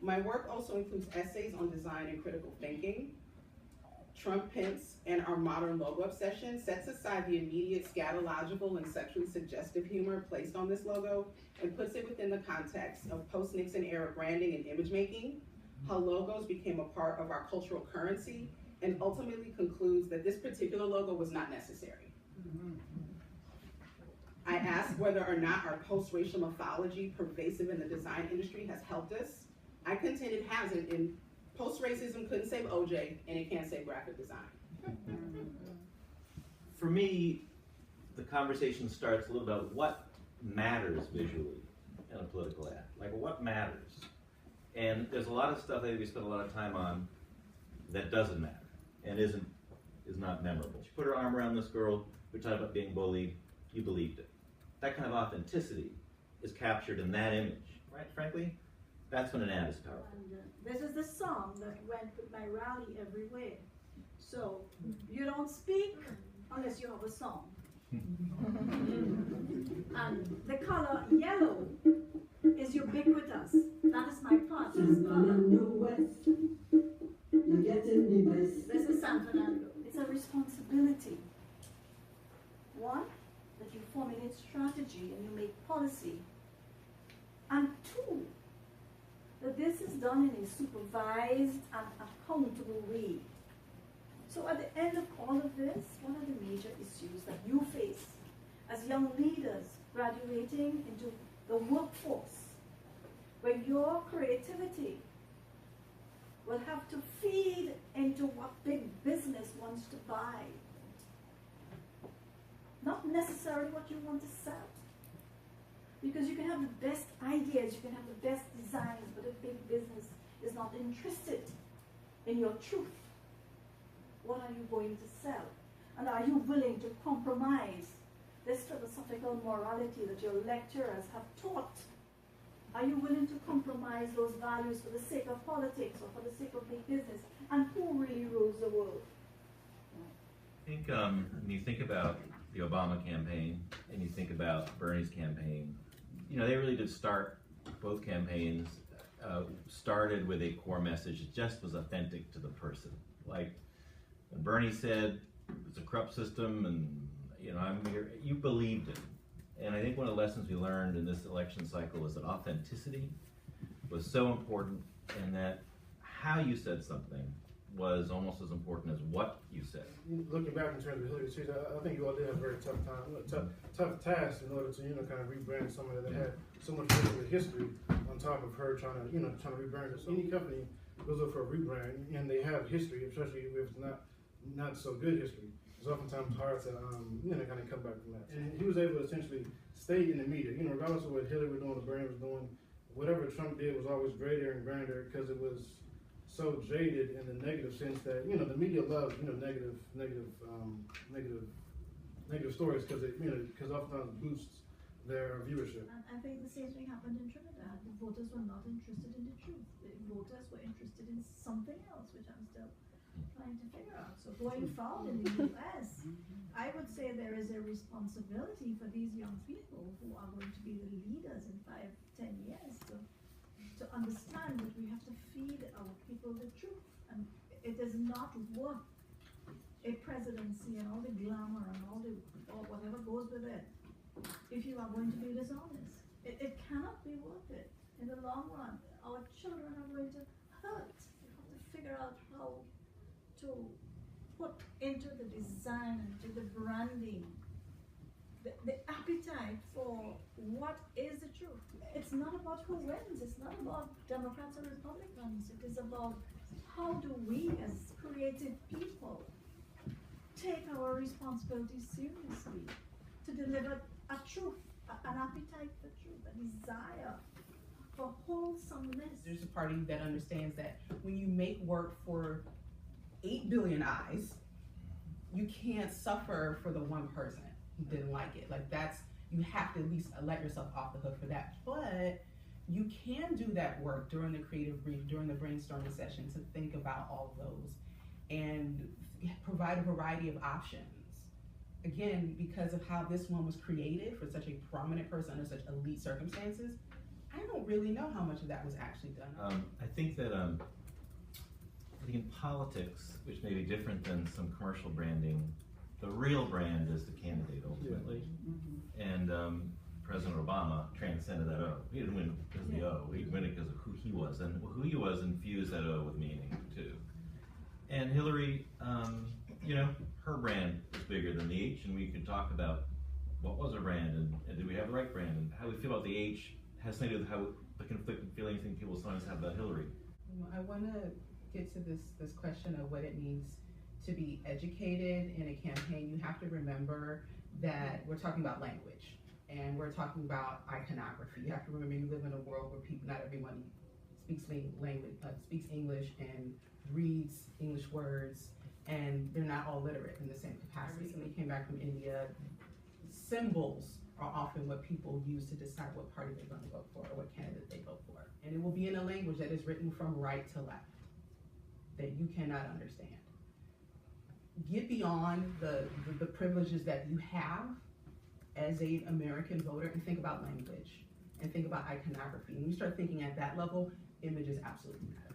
My work also includes essays on design and critical thinking. Trump, Pence, and our modern logo obsession sets aside the immediate scatological and sexually suggestive humor placed on this logo and puts it within the context of post-Nixon era branding and image making, how logos became a part of our cultural currency, and ultimately concludes that this particular logo was not necessary. I asked whether or not our post-racial mythology pervasive in the design industry has helped us. I contend it hasn't, and post-racism couldn't save OJ, and it can't save graphic design. For me, the conversation starts a little about what matters visually in a political ad. Like, what matters? And there's a lot of stuff that we spend a lot of time on that doesn't matter and is not memorable. She put her arm around this girl, we talked about being bullied, you believed it. That kind of authenticity is captured in that image, right? Frankly, that's when an ad is powerful. And, this is the song that went with my rally everywhere. So you don't speak unless you have a song. And the color yellow is ubiquitous. That is my party's color. This is San Fernando. It's a responsibility. One, that you formulate strategy and you make policy. And two, that this is done in a supervised and accountable way. So at the end of all of this, what are the major issues that you face as young leaders graduating into the workforce, where your creativity will have to feed into what big business wants to buy? Not necessarily what you want to sell. Because you can have the best ideas, you can have the best designs, but if big business is not interested in your truth, what are you going to sell? And are you willing to compromise this philosophical morality that your lecturers have taught? Are you willing to compromise those values for the sake of politics or for the sake of big business? And who really rules the world? I think when you think about the Obama campaign and you think about Bernie's campaign, you know, they really did start, both campaigns started with a core message that just was authentic to the person. Like when Bernie said it's a corrupt system and, you know, I'm here, you believed it. And I think one of the lessons we learned in this election cycle was that authenticity was so important, and that how you said something was almost as important as what you said. Looking back in terms of Hillary Clinton, I think you all did have a very tough time, tough task in order to, you know, kind of rebrand somebody that had so much history on top of her trying to rebrand it. So any company goes up for a rebrand and they have history, especially if it's not so good history. It's oftentimes hard to, kind of come back from that. And he was able to essentially stay in the media, you know, regardless of what Hillary was doing, what Bernie was doing, whatever Trump did was always greater and grander because it was so jaded in the negative sense that, you know, the media loves, you know, negative stories because it, you know, because oftentimes boosts their viewership. And I think the same thing happened in Trinidad. The voters were not interested in the truth. The voters were interested in something else, which I'm still trying to figure out. So going forward in the US, I would say there is a responsibility for these young people who are going to be the leaders in 5-10 years to understand that we have to feed our people the truth. And it is not worth a presidency and all the glamour and all whatever goes with it if you are going to be dishonest. It cannot be worth it. In the long run, our children are going to hurt. We have to figure out how to put into the design, into the branding, the appetite for what is the truth. It's not about who wins, it's not about Democrats or Republicans, it is about how do we as creative people take our responsibility seriously to deliver a truth, an appetite for truth, a desire for wholesomeness. There's a party that understands that when you make work for 8 billion eyes, you can't suffer for the one person who didn't like it. Like that's, you have to at least let yourself off the hook for that. But you can do that work during the creative brief, during the brainstorming session to think about all of those and provide a variety of options. Again, because of how this one was created for such a prominent person under such elite circumstances, I don't really know how much of that was actually done. I think that I think in politics, which may be different than some commercial branding, the real brand is the candidate ultimately. And President Obama transcended that O. He didn't win because of the O. He won it because of who he was, and who he was infused that O with meaning too. And Hillary, you know, her brand is bigger than the H, and we could talk about what was her brand, and did we have the right brand, and how we feel about the H has something to do with how the conflicting feelings think people sometimes have about Hillary. I want to get to this question of what it means to be educated in a campaign. You have to remember that we're talking about language, and we're talking about iconography. You have to remember you live in a world where not everyone speaks speaks English and reads English words, and they're not all literate in the same capacity. When they came back from India, symbols are often what people use to decide what party they're going to vote for or what candidate they vote for. And it will be in a language that is written from right to left, that you cannot understand. Get beyond the privileges that you have as an American voter and think about language and think about iconography. When you start thinking at that level, images absolutely matter.